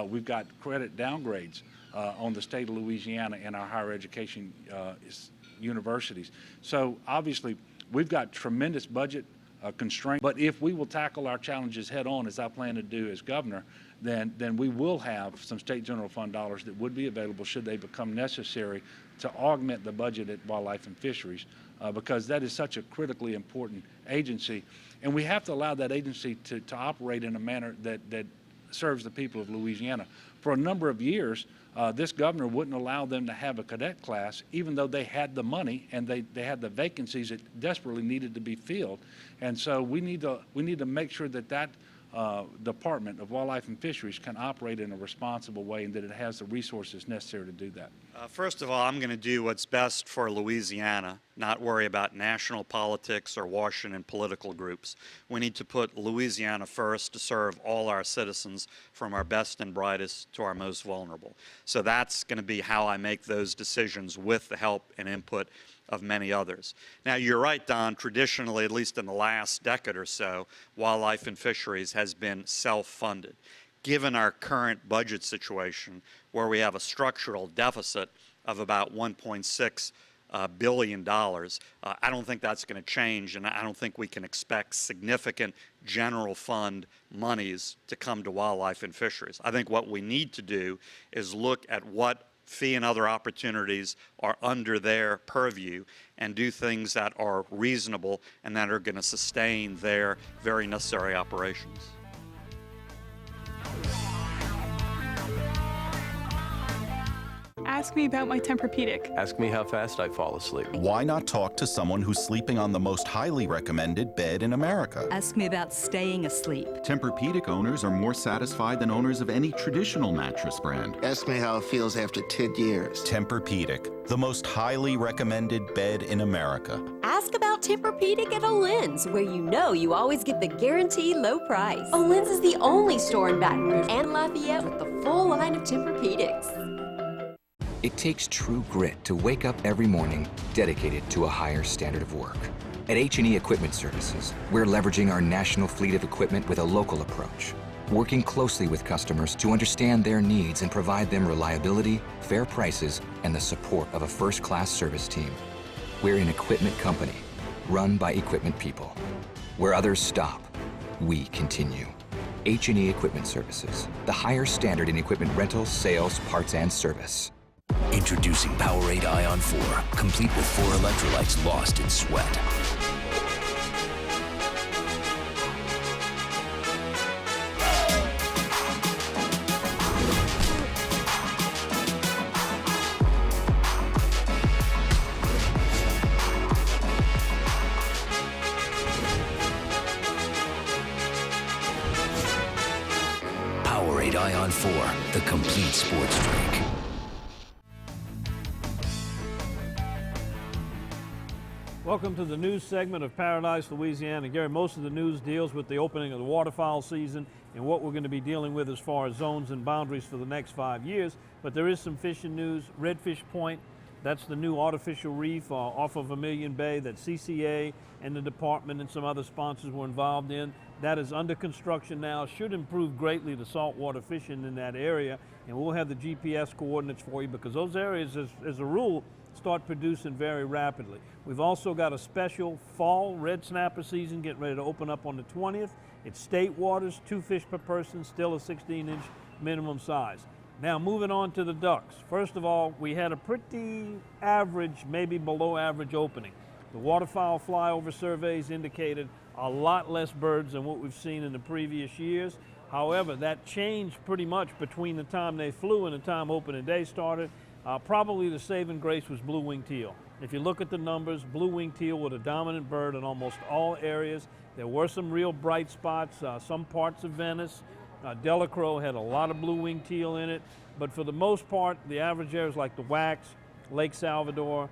S7: We've got credit downgrades on the state of Louisiana and our higher education universities. So obviously, we've got tremendous budget constraints, but if we will tackle our challenges head on, as I plan to do as governor, then we will have some state general fund dollars that would be available should they become necessary to augment the budget at Wildlife and Fisheries, because that is such a critically important agency. And we have to allow that agency to operate in a manner that serves the people of Louisiana. For a number of years, this governor wouldn't allow them to have a cadet class, even though they had the money and they had the vacancies that desperately needed to be filled. And so we need to make sure that Department of Wildlife and Fisheries can operate in a responsible way and that it has the resources necessary to do that.
S8: First of all, I'm going to do what's best for Louisiana, not worry about national politics or Washington political groups. We need to put Louisiana first to serve all our citizens, from our best and brightest to our most vulnerable. So that's going to be how I make those decisions with the help and input of many others. Now, you're right, Don, traditionally, at least in the last decade or so, Wildlife and Fisheries has been self-funded. Given our current budget situation, where we have a structural deficit of about $1.6 billion, I don't think that's going to change, and I don't think we can expect significant general fund monies to come to Wildlife and Fisheries. I think what we need to do is look at what fee and other opportunities are under their purview and do things that are reasonable and that are going to sustain their very necessary operations.
S11: Ask me about my Tempur-Pedic.
S13: Ask me how fast I fall asleep.
S14: Why not talk to someone who's sleeping on the most highly recommended bed in America?
S25: Ask me about staying asleep.
S14: Tempur-Pedic owners are more satisfied than owners of any traditional mattress brand.
S26: Ask me how it feels after 10 years.
S14: Tempur-Pedic, the most highly recommended bed in America.
S15: Ask about Tempur-Pedic at Olin's, where you know you always get the guaranteed low price. Olin's is the only store in Baton Rouge and Lafayette with the full line of Tempur-Pedics.
S19: It takes true grit to wake up every morning dedicated to a higher standard of work. At H&E Equipment Services, we're leveraging our national fleet of equipment with a local approach, working closely with customers to understand their needs and provide them reliability, fair prices, and the support of a first-class service team. We're an equipment company, run by equipment people. Where others stop, we continue. H&E Equipment Services, the higher standard in equipment rentals, sales, parts, and service.
S1: Introducing Powerade Ion 4, complete with 4 electrolytes lost in sweat. Powerade Ion 4, the complete sports drink.
S4: Welcome to the news segment of Paradise, Louisiana. Gary, most of the news deals with the opening of the waterfowl season and what we're going to be dealing with as far as zones and boundaries for the next 5 years. But there is some fishing news. Redfish Point, that's the new artificial reef off of Vermilion Bay that CCA and the department and some other sponsors were involved in. That is under construction now. Should improve greatly the saltwater fishing in that area. And we'll have the GPS coordinates for you because those areas, as a rule, start producing very rapidly. We've also got a special fall red snapper season getting ready to open up on the 20th. It's state waters, 2 fish per person, still a 16-inch minimum size. Now moving on to the ducks. First of all, we had a pretty average, maybe below average opening. The waterfowl flyover surveys indicated a lot less birds than what we've seen in the previous years. However, that changed pretty much between the time they flew and the time opening day started. Probably the saving grace was blue-winged teal. If you look at the numbers, blue-winged teal were the dominant bird in almost all areas. There were some real bright spots, some parts of Venice. Delacroix had a lot of blue-winged teal in it, but for the most part, the average areas like the Wax, Lake Salvador,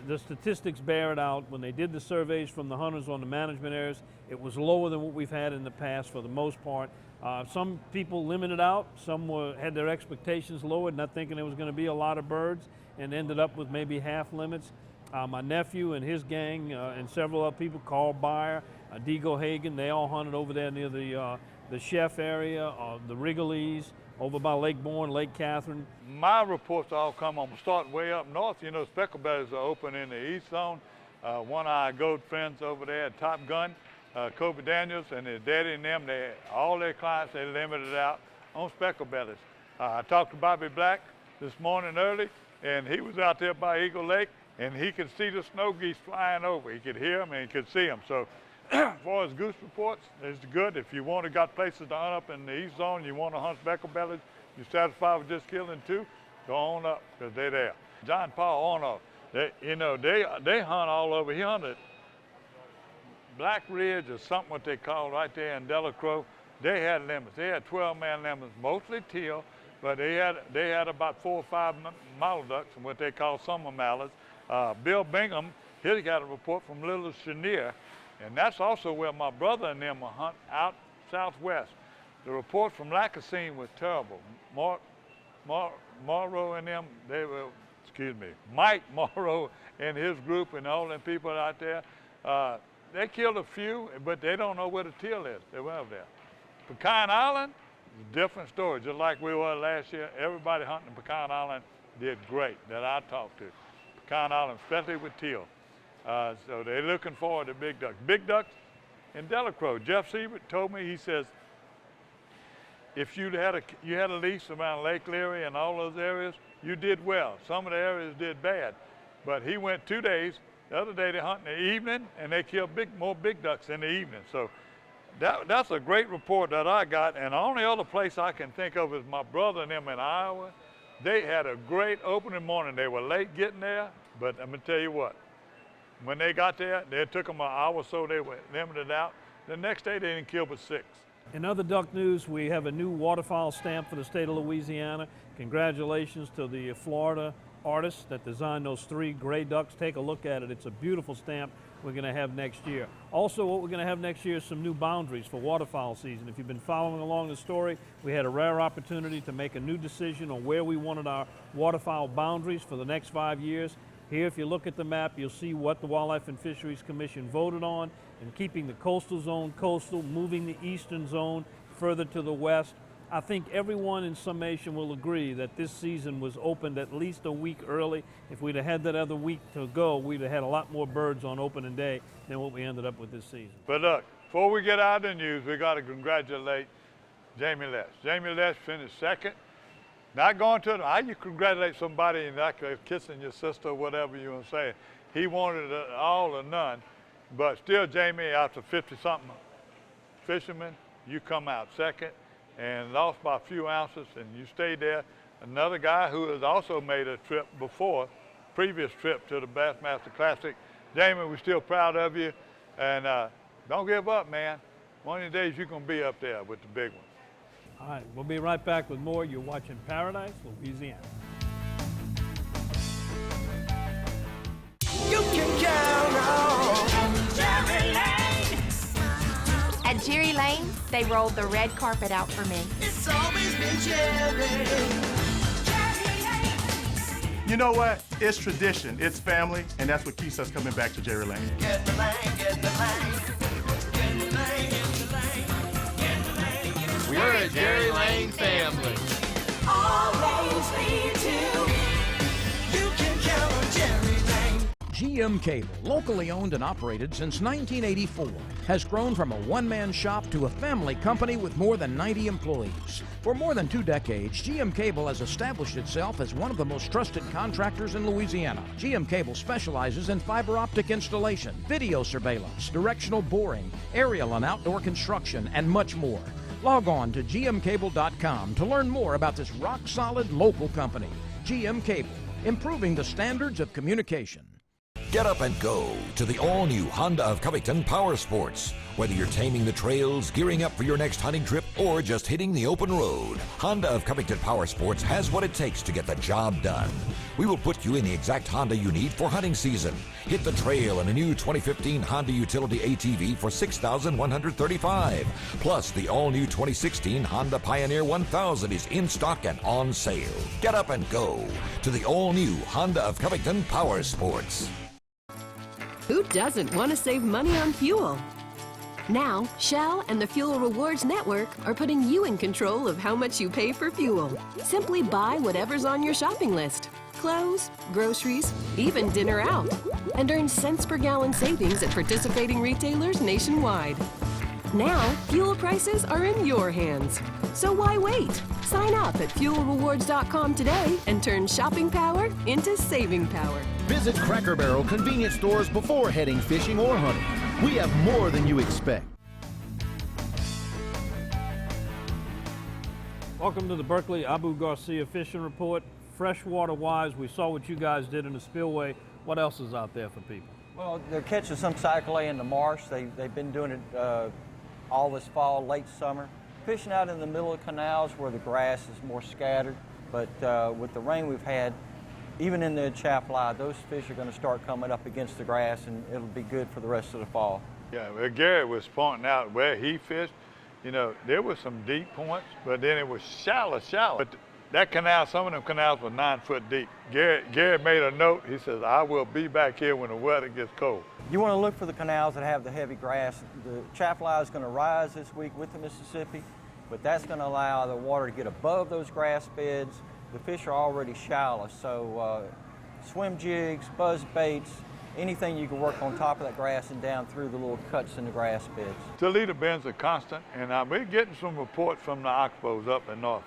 S4: the statistics bear it out. When they did the surveys from the hunters on the management areas, it was lower than what we've had in the past for the most part. Some people limited out, some had their expectations lowered, not thinking there was going to be a lot of birds, and ended up with maybe half limits. My nephew and his gang and several other people, Carl Beyer, Diego Hagen, they all hunted over there near the Chef area, the Wrigley's, over by Lake Bourne, Lake Catherine.
S2: My reports all come on starting way up north. You know, specklebellies are open in the east zone. One of our gold friends over there at Top Gun, Kobe Daniels and his daddy and them, all their clients, they limited out on specklebellies. I talked to Bobby Black this morning early, and he was out there by Eagle Lake, and he could see the snow geese flying over. He could hear them and he could see them. So as far as goose reports, it's good. If you want to got places to hunt up in the east zone, you want to hunt specklebellies, you're satisfied with just killing 2, go on up, because they're there. John Paul Arnold, they hunt all over. He hunted Black Ridge or something what they call right there in Delacroix. They had limits. They had 12-man limits, mostly teal, but they had about 4 or 5 mallard ducks and what they call summer mallards. Bill Bingham, he got a report from Little Chenier, and that's also where my brother and them were hunting out southwest. The report from Lacassine was terrible. Morrow and them, Mike Morrow and his group and all them people out there, they killed a few, but they don't know where the teal is. They went over there. Pecan Island, different story. Just like we were last year, everybody hunting Pecan Island did great that I talked to. Pecan Island, especially with teal. So they're looking forward to big ducks. Big ducks in Delacroix. Jeff Siebert told me, he says, if you had a lease around Lake Leary and all those areas, you did well. Some of the areas did bad. But he went 2 days. The other day they hunt in the evening, and they killed more big ducks in the evening. So that's a great report that I got. And the only other place I can think of is my brother and them in Iowa. They had a great opening morning. They were late getting there, but I'm going to tell you what. When they got there, it took them an hour or so. They were limited out. The next day, they didn't kill but 6.
S4: In other duck news, we have a new waterfowl stamp for the state of Louisiana. Congratulations to the Florida artists that designed those 3 gray ducks. Take a look at it. It's a beautiful stamp we're going to have next year. Also, what we're going to have next year is some new boundaries for waterfowl season. If you've been following along the story, we had a rare opportunity to make a new decision on where we wanted our waterfowl boundaries for the next 5 years. Here, if you look at the map, you'll see what the Wildlife and Fisheries Commission voted on, and keeping the coastal zone coastal, moving the eastern zone further to the west. I think everyone in summation will agree that this season was opened at least a week early. If we'd have had that other week to go, we'd have had a lot more birds on opening day than what we ended up with this season.
S2: But look, before we get out of the news, we got to congratulate Jamie Lesh. Jamie Lesh finished second. Not going to how you congratulate somebody and like kissing your sister or whatever you want to say. He wanted all or none, but still, Jamie, after 50-something fishermen, you come out second and lost by a few ounces, and you stayed there. Another guy who has also made a trip before, previous trip to the Bassmaster Classic. Jamie, we're still proud of you, and don't give up, man. One of these days you're going to be up there with the big ones.
S4: All right, we'll be right back with more. You're watching Paradise, Louisiana.
S11: You can count on Jerry Lane.
S12: At Jerry Lane, they rolled the red carpet out for me.
S11: It's always been Jerry.
S16: You know what? It's tradition, it's family, and that's what keeps us coming back to Jerry Lane.
S11: Get the lane, get the lane. Get the lane, get the lane. Get the lane, get the lane.
S21: We're a Jerry Lane family.
S11: All lanes lead to. You can count on Jerry Lane.
S22: GM Cable, locally owned and operated since 1984, has grown from a one-man shop to a family company with more than 90 employees. For more than 2 decades, GM Cable has established itself as one of the most trusted contractors in Louisiana. GM Cable specializes in fiber optic installation, video surveillance, directional boring, aerial and outdoor construction, and much more. Log on to gmcable.com to learn more about this rock-solid local company. GM Cable, improving the standards of communication.
S23: Get up and go to the all-new Honda of Covington Power Sports. Whether you're taming the trails, gearing up for your next hunting trip, or just hitting the open road, Honda of Covington Power Sports has what it takes to get the job done. We will put you in the exact Honda you need for hunting season. Hit the trail in a new 2015 Honda Utility ATV for $6,135. Plus, the all-new 2016 Honda Pioneer 1000 is in stock and on sale. Get up and go to the all-new Honda of Covington Power Sports.
S15: Who doesn't want to save money on fuel? Now, Shell and the Fuel Rewards Network are putting you in control of how much you pay for fuel. Simply buy whatever's on your shopping list. Clothes, groceries, even dinner out. And earn cents per gallon savings at participating retailers nationwide. Now, fuel prices are in your hands. So why wait? Sign up at fuelrewards.com today and turn shopping power into saving power.
S27: Visit Cracker Barrel convenience stores before heading fishing or hunting. We have more than you expect.
S4: Welcome to the Berkeley Abu Garcia Fishing Report. Freshwater-wise, we saw what you guys did in the spillway. What else is out there for people?
S3: Well, they're catching some cyclay in the marsh. They've been doing it all this fall, late summer. Fishing out in the middle of canals where the grass is more scattered. But with the rain we've had, even in the chaffly, those fish are going to start coming up against the grass, and it'll be good for the rest of the fall.
S2: Yeah, well, Gary was pointing out where he fished. You know, there were some deep points, but then it was shallow. But that canal, some of them canals were 9 foot deep. Gary made a note. He says, I will be back here when the weather gets cold.
S3: You want to look for the canals that have the heavy grass. The chaffly is going to rise this week with the Mississippi, but that's going to allow the water to get above those grass beds. The fish are already shallow, so swim jigs, buzz baits, anything you can work on top of that grass and down through the little cuts in the grass beds.
S2: Toledo bends are constant, and we're getting some reports from the Oxbows up in North.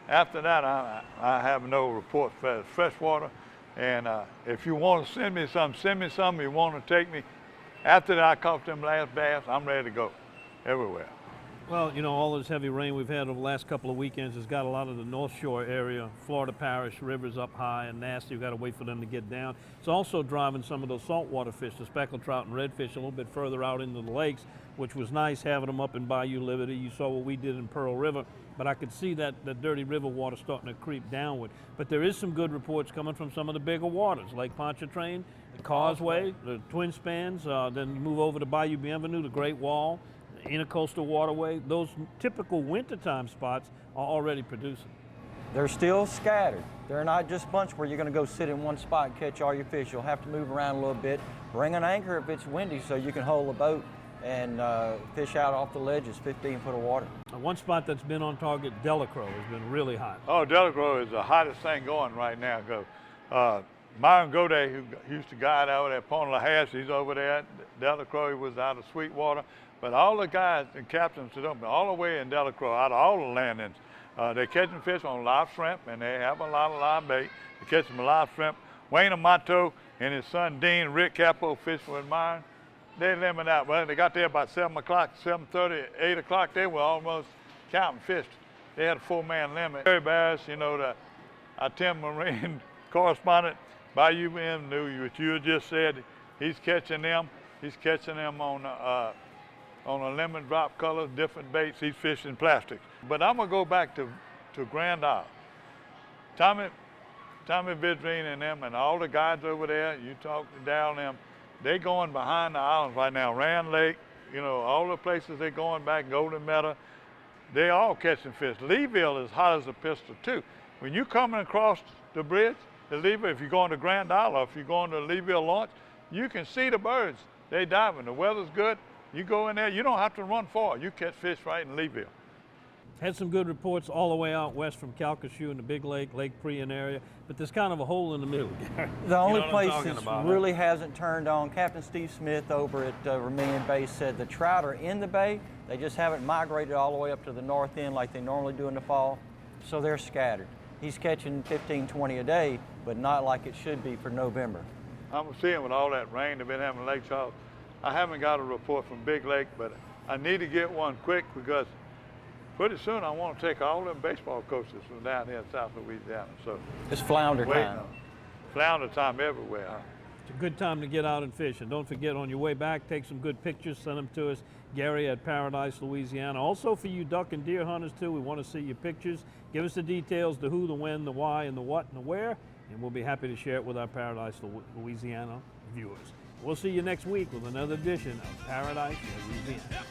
S2: After that, I have no reports for freshwater, and if you want to send me some. You want to take me. After that, I caught them last bass, I'm ready to go everywhere.
S4: Well, you know, all this heavy rain we've had over the last couple of weekends has got a lot of the North Shore area, Florida Parish, rivers up high and nasty. We've got to wait for them to get down. It's also driving some of those saltwater fish, the speckled trout and redfish, a little bit further out into the lakes, which was nice having them up in Bayou Liberty. You saw what we did in Pearl River, but I could see that dirty river water starting to creep downward. But there is some good reports coming from some of the bigger waters, Lake Pontchartrain, the Causeway, the Twin Spans, then you move over to Bayou Bienvenue, the Great Wall, Intercoastal Waterway. Those typical wintertime spots are already producing.
S3: They're still scattered. They're not just a bunch where you're going to go sit in one spot and catch all your fish. You'll have to move around a little bit, bring an anchor if it's windy so you can hold the boat and fish out off the ledges, 15 foot of water.
S4: One spot that's been on target, Delacroix, has been really hot.
S2: Oh, Delacroix is the hottest thing going right now. Myron Goday, who used to guide out at Pont La Hache, he's over there. Delacroix was out of Sweetwater. But all the guys and captains to them, all the way in Delacroix, out of all the landings, they're catching fish on live shrimp, and they have a lot of live bait. They're catching live shrimp. Wayne Amato and his son Dean, Rick Capo, fish with Myron. They limit out. Well, they got there about 7 o'clock, 7:30, 8 o'clock. They were almost counting fish. They had a 4-man limit. Barry Barris, you know, our Tim Marine correspondent, Bayou M, knew what you just said. He's catching them. He's catching them on a lemon drop color, different baits. He's fishing plastics. But I'm gonna go back to Grand Isle. Tommy Vidrine and them and all the guys over there, you talk to down them, they going behind the islands right now. Rand Lake, you know, all the places they're going back, Golden Meadow, they all catching fish. Leeville is hot as a pistol too. When you coming across the bridge, the Leeville, if you're going to Grand Isle or if you're going to Leeville launch, you can see the birds. They diving, the weather's good. You go in there, you don't have to run far. You catch fish right in Leeville.
S4: Had some good reports all the way out west from Calcasieu in the Big Lake, Lake Prian area, but there's kind of a hole in the middle.
S3: The only place that really hasn't turned on, Captain Steve Smith over at Vermilion Bay said the trout are in the bay, they just haven't migrated all the way up to the north end like they normally do in the fall, so they're scattered. He's catching 15, 20 a day, but not like it should be for November.
S2: I'm seeing with all that rain they've been having in Lake Charles, I haven't got a report from Big Lake, but I need to get one quick because pretty soon I want to take all them baseball coaches from down here in South Louisiana. So
S3: it's flounder time.
S2: Flounder time everywhere. Huh?
S4: It's a good time to get out and fish. And don't forget, on your way back, take some good pictures, send them to us, Gary at Paradise, Louisiana. Also for you duck and deer hunters too, we want to see your pictures. Give us the details, the who, the when, the why, and the what, and the where, and we'll be happy to share it with our Paradise, Louisiana viewers. We'll see you next week with another edition of Paradise, Louisiana.